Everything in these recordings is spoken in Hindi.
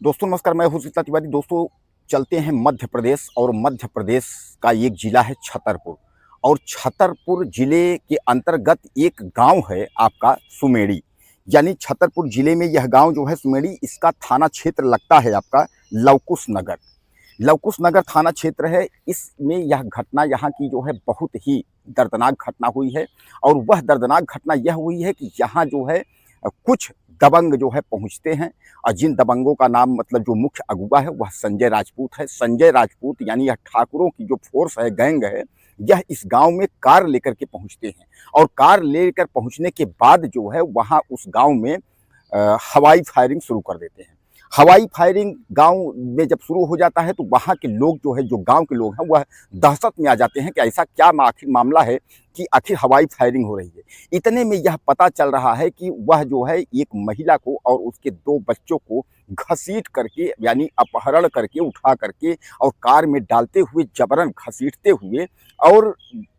दोस्तों नमस्कार, मैं हूं सुचिता तिवारी। दोस्तों चलते हैं मध्य प्रदेश, और मध्य प्रदेश का एक जिला है छतरपुर। और छतरपुर जिले के अंतर्गत एक गांव है आपका सुमेड़ी। यानी छतरपुर जिले में यह गांव जो है सुमेड़ी, इसका थाना क्षेत्र लगता है आपका लवकुश नगर। लवकुश नगर थाना क्षेत्र है। इसमें यह घटना यहाँ की जो है बहुत ही दर्दनाक घटना हुई है। और वह दर्दनाक घटना यह हुई है कि यहाँ जो है कुछ दबंग जो है पहुँचते हैं, और जिन दबंगों का नाम मतलब जो मुख्य अगुवा है वह संजय राजपूत है। संजय राजपूत यानी यह ठाकुरों की जो फोर्स है, गैंग है, यह इस गांव में कार लेकर के पहुंचते हैं। और कार लेकर पहुंचने के बाद जो है वहां उस गांव में हवाई फायरिंग शुरू कर देते हैं। हवाई फायरिंग गांव में जब शुरू हो जाता है तो वहां के लोग जो है, जो गांव के लोग हैं, वह दहशत में आ जाते हैं कि ऐसा क्या आखिर मामला है कि आखिर हवाई फायरिंग हो रही है। इतने में यह पता चल रहा है कि वह जो है एक महिला को और उसके 2 बच्चों को घसीट करके, यानी अपहरण करके, उठा करके और कार में डालते हुए, जबरन घसीटते हुए और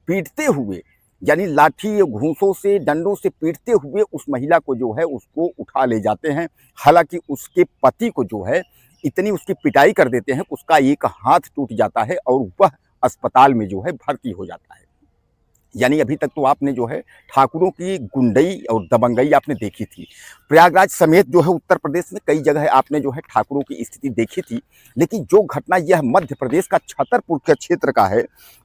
पीटते हुए, यानी लाठी घूंसों से, डंडों से पीटते हुए उस महिला को जो है उसको उठा ले जाते हैं। हालांकि उसके पति को जो है इतनी उसकी पिटाई कर देते हैं कि उसका एक हाथ टूट जाता है और वह अस्पताल में जो है भर्ती हो जाता है। यानी अभी तक तो आपने जो है ठाकुरों की गुंडई और दबंगई आपने देखी थी। प्रयागराज समेत जो है उत्तर प्रदेश में कई जगह आपने जो है ठाकुरों की स्थिति देखी थी। लेकिन जो घटना यह मध्य प्रदेश का छतरपुर के क्षेत्र का है,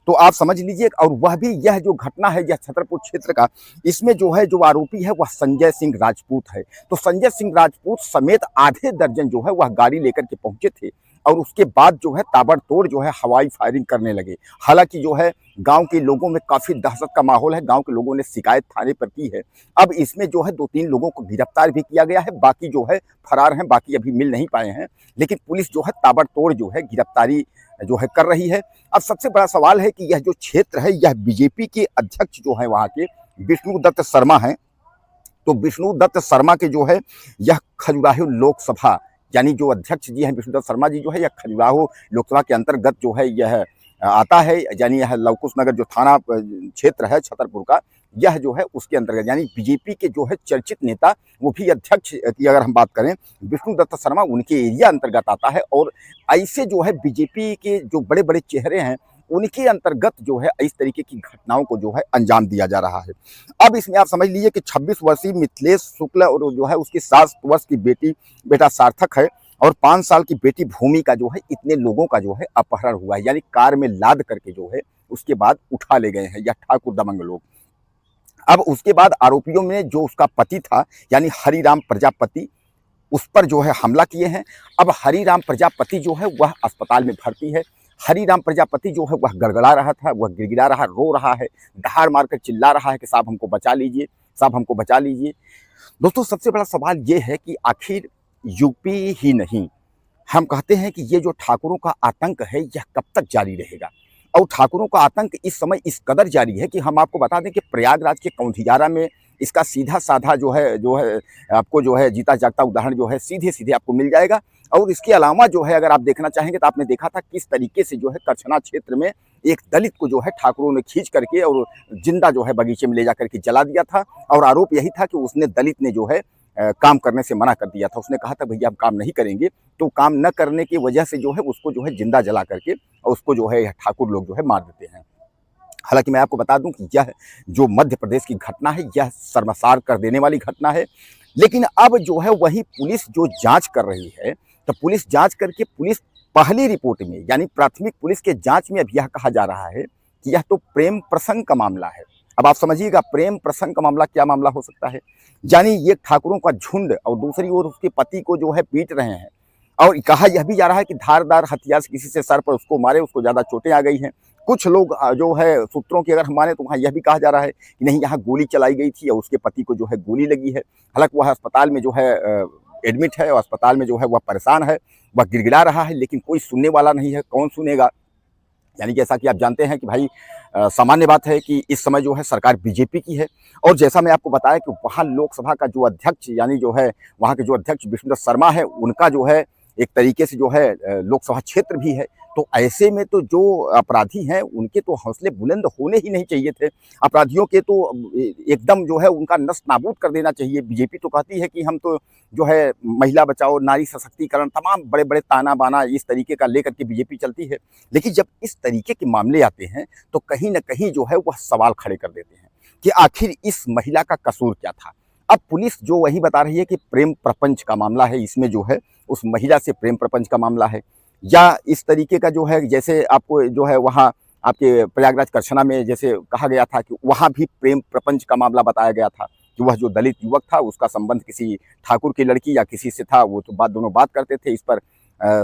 तो आप समझ लीजिए। और वह भी यह जो घटना है यह छतरपुर क्षेत्र का, इसमें जो है जो आरोपी है वह संजय सिंह राजपूत है। तो संजय सिंह राजपूत समेत आधे दर्जन जो है वह गाड़ी लेकर के पहुंचे थे, और उसके बाद जो है ताबड़तोड़ जो है हवाई फायरिंग करने लगे। हालांकि जो है गांव के लोगों में काफी दहशत का माहौल है। गांव के लोगों ने शिकायत थाने पर की है। अब इसमें जो है 2-3 लोगों को गिरफ्तार भी किया गया है, बाकी जो है फरार हैं, बाकी अभी मिल नहीं पाए हैं। लेकिन पुलिस जो है ताबड़तोड़ जो है गिरफ्तारी जो है कर रही है। अब सबसे बड़ा सवाल है कि यह जो क्षेत्र है, यह बीजेपी के अध्यक्ष जो है वहां के विष्णु दत्त शर्मा हैं। तो विष्णु दत्त शर्मा के जो है यह खजुराहो लोकसभा, यानी जो अध्यक्ष जी हैं विष्णु दत्त शर्मा जी, जो है यह खजुराहो लोकसभा के अंतर्गत जो है यह आता है। यानी यह लवकुश नगर जो थाना क्षेत्र है छतरपुर का, यह जो है उसके अंतर्गत, यानी बीजेपी के जो है चर्चित नेता, वो भी अध्यक्ष की अगर हम बात करें, विष्णु दत्त शर्मा उनके एरिया अंतर्गत आता है। और ऐसे जो है बीजेपी के जो बड़े बड़े चेहरे हैं, उनके अंतर्गत जो है इस तरीके की घटनाओं को जो है अंजाम दिया जा रहा है। अब इसमें आप समझ लीजिए कि 26 वर्षीय मिथिलेश शुक्ल और जो है उसकी 7 वर्ष की बेटा सार्थक है, और 5 साल की बेटी भूमि का जो है इतने लोगों का जो है अपहरण हुआ है। यानी कार में लाद करके जो है उसके बाद उठा ले गए हैं यह ठाकुर दबंग लोग। अब उसके बाद आरोपियों में जो उसका पति था, यानी हरिराम प्रजापति, उस पर जो है हमला किए हैं। अब हरिराम प्रजापति जो है वह अस्पताल में भर्ती है। हरिराम प्रजापति जो है वह गड़गड़ा रहा था, वह गिड़गिड़ा रहा, रो रहा है, दहाड़ मारकर चिल्ला रहा है कि साहब हमको बचा लीजिए, साहब हमको बचा लीजिए। दोस्तों सबसे बड़ा सवाल ये है कि आखिर यूपी ही नहीं, हम कहते हैं कि ये जो ठाकुरों का आतंक है यह कब तक जारी रहेगा। और ठाकुरों का आतंक इस समय इस कदर जारी है कि हम आपको बता दें कि प्रयागराज के कौंधियारा में इसका सीधा साधा जो है आपको जो है जीता जागता उदाहरण जो है सीधे सीधे आपको मिल जाएगा। और इसके अलावा जो है अगर आप देखना चाहेंगे तो आपने देखा था किस तरीके से जो है करछना क्षेत्र में एक दलित को जो है ठाकुरों ने खींच करके और जिंदा जो है बगीचे में ले जा करके जला दिया था। और आरोप यही था कि उसने दलित ने जो है काम करने से मना कर दिया था। उसने कहा था भैया हम काम नहीं करेंगे, तो काम न करने की वजह से जो है उसको जो है जिंदा जला करके और उसको जो है ठाकुर लोग जो है मार देते हैं। हालांकि मैं आपको बता दूं कि यह जो मध्य प्रदेश की घटना है यह शर्मसार कर देने वाली घटना है। लेकिन अब जो है वही पुलिस जो जांच कर रही है, तो पुलिस जांच करके पुलिस पहली रिपोर्ट में, यानी प्राथमिक पुलिस के जांच में अब यह कहा जा रहा है कि यह तो प्रेम प्रसंग का मामला है। अब आप समझिएगा प्रेम प्रसंग का मामला क्या मामला हो सकता है। यानी ये ठाकुरों का झुंड और दूसरी ओर उसके पति को जो है पीट रहे हैं, और कहा यह भी जा रहा है कि धारदार हथियार से किसी से सर पर उसको मारे, उसको ज्यादा चोटें आ गई हैं। कुछ लोग जो है सूत्रों की अगर हम माने तो वहाँ यह भी कहा जा रहा है कि नहीं यहाँ गोली चलाई गई थी और उसके पति को जो है गोली लगी है। हालांकि वह अस्पताल में जो है एडमिट है और अस्पताल में जो है वह परेशान है, वह गिड़गिड़ा रहा है, लेकिन कोई सुनने वाला नहीं है। कौन सुनेगा। यानी जैसा कि आप जानते हैं कि भाई सामान्य बात है कि इस समय जो है सरकार बीजेपी की है। और जैसा मैं आपको बताया कि वहाँ लोकसभा का जो अध्यक्ष, यानी जो है वहाँ के जो अध्यक्ष विष्णु दत्त शर्मा है, उनका जो है एक तरीके से जो है लोकसभा क्षेत्र भी है। तो ऐसे में तो जो अपराधी हैं उनके तो हौसले बुलंद होने ही नहीं चाहिए थे। अपराधियों के तो एकदम जो है उनका नष्ट नाबूद कर देना चाहिए। बीजेपी तो कहती है कि हम तो जो है महिला बचाओ, नारी सशक्तिकरण, तमाम बड़े-बड़े ताना-बाना इस तरीके का लेकर के बीजेपी चलती है। लेकिन जब इस तरीके के मामले आते हैं तो कहीं न कहीं जो है वह सवाल खड़े कर देते हैं कि आखिर इस महिला का कसूर क्या था? अब पुलिस जो वही बता रही है कि प्रेम प्रपंच का मामला है, इसमें जो है उस महिला से प्रेम प्रपंच का मामला है, या इस तरीके का जो है जैसे आपको जो है वहाँ आपके प्रयागराज करछना में जैसे कहा गया था कि वहाँ भी प्रेम प्रपंच का मामला बताया गया था कि वह जो दलित युवक था उसका संबंध किसी ठाकुर की लड़की या किसी से था, वो तो दोनों बात करते थे, इस पर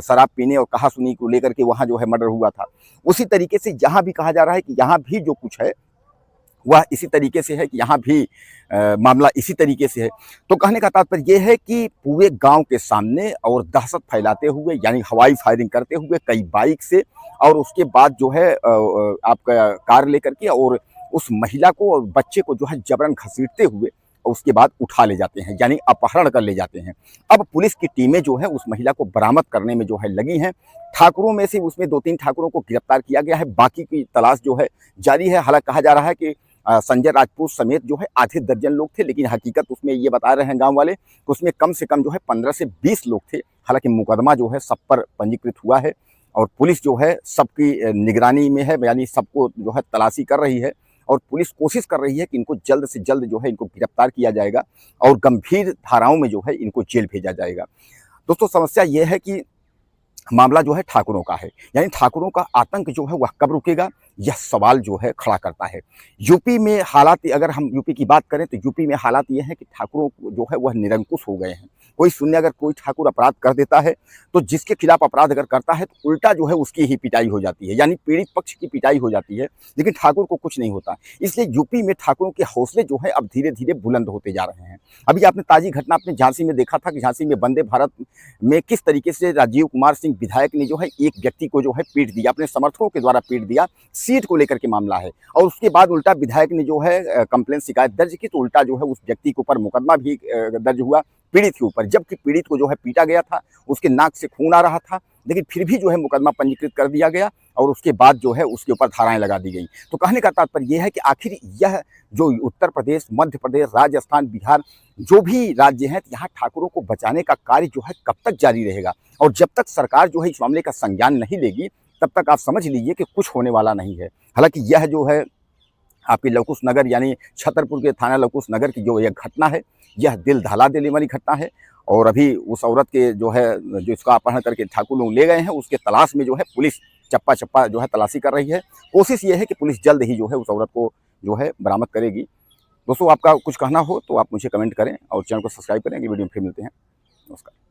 शराब पीने और कहा-सुनी को लेकर के वहाँ जो है मर्डर हुआ था। उसी तरीके से यहाँ भी कहा जा रहा है कि यहाँ भी जो कुछ है वह इसी तरीके से है कि यहाँ भी मामला इसी तरीके से है। तो कहने का तात्पर्य ये है कि पूरे गांव के सामने और दहशत फैलाते हुए यानी हवाई फायरिंग करते हुए कई बाइक से, और उसके बाद जो है आपका कार लेकर के और उस महिला को और बच्चे को जो है जबरन घसीटते हुए और उसके बाद उठा ले जाते हैं, यानी अपहरण कर ले जाते हैं। अब पुलिस की टीमें जो है उस महिला को बरामद करने में जो है लगी हैं। ठाकुरों में से उसमें 2-3 ठाकुरों को गिरफ्तार किया गया है, बाकी की तलाश जो है जारी है। हालांकि कहा जा रहा है कि संजय राजपूत समेत जो है आधे दर्जन लोग थे, लेकिन हकीकत उसमें ये बता रहे हैं गांव वाले कि उसमें कम से कम जो है 15 से 20 लोग थे। हालांकि मुकदमा जो है सब पर पंजीकृत हुआ है और पुलिस जो है सबकी निगरानी में है, यानी सबको जो है तलाशी कर रही है और पुलिस कोशिश कर रही है कि इनको जल्द से जल्द जो है इनको गिरफ्तार किया जाएगा और गंभीर धाराओं में जो है इनको जेल भेजा जाएगा। दोस्तों, समस्या ये है कि मामला जो है ठाकुरों का है, यानी ठाकुरों का आतंक जो है वह कब रुकेगा, यह सवाल जो है खड़ा करता है। यूपी में हालात, अगर हम यूपी की बात करें तो यूपी में हालात ये हैं कि ठाकुरों जो है वह निरंकुश हो गए हैं। कोई शून्य अगर कोई ठाकुर अपराध कर देता है तो जिसके खिलाफ अपराध अगर करता है तो उल्टा जो है उसकी ही पिटाई हो जाती है, यानी पीड़ित पक्ष की पिटाई हो जाती है, लेकिन ठाकुर को कुछ नहीं होता। इसलिए यूपी में ठाकुरों के हौसले जो है अब धीरे धीरे बुलंद होते जा रहे हैं। अभी आपने ताज़ी घटना अपने झांसी में देखा था कि झांसी में वंदे भारत में किस तरीके से राजीव कुमार सिंह विधायक ने जो है एक व्यक्ति को जो है पीट दिया, अपने समर्थकों के द्वारा पीट दिया, सीट को लेकर के मामला है। और उसके बाद उल्टा विधायक ने जो है कंप्लेंट शिकायत दर्ज की, तो उल्टा जो है उस व्यक्ति के ऊपर मुकदमा भी दर्ज हुआ पीड़ित के ऊपर, जबकि पीड़ित को जो है पीटा गया था, उसके नाक से खून आ रहा था, लेकिन फिर भी जो है मुकदमा पंजीकृत कर दिया गया और उसके बाद जो है उसके ऊपर धाराएं लगा दी गई। तो कहने का तात्पर्य यह है कि आखिर यह जो उत्तर प्रदेश, मध्य प्रदेश, राजस्थान, बिहार जो भी राज्य हैं, यहाँ ठाकुरों को बचाने का कार्य जो है कब तक जारी रहेगा, और जब तक सरकार जो है इस मामले का संज्ञान नहीं लेगी तब तक आप समझ लीजिए कि कुछ होने वाला नहीं है। हालांकि यह जो है आपकी लवकुश नगर यानी छतरपुर के थाना लवकुश नगर की जो यह घटना है, यह दिल दहला देने वाली घटना है। और अभी उस औरत के जो है, जो इसका अपहरण करके ठाकुर लोग ले गए हैं, उसके तलाश में जो है पुलिस चप्पा चप्पा जो है तलाशी कर रही है। कोशिश ये है कि पुलिस जल्द ही जो है उस औरत को जो है बरामद करेगी। दोस्तों, आपका कुछ कहना हो तो आप मुझे कमेंट करें और चैनल को सब्सक्राइब करें। अगली वीडियो में फिर मिलते हैं। नमस्कार।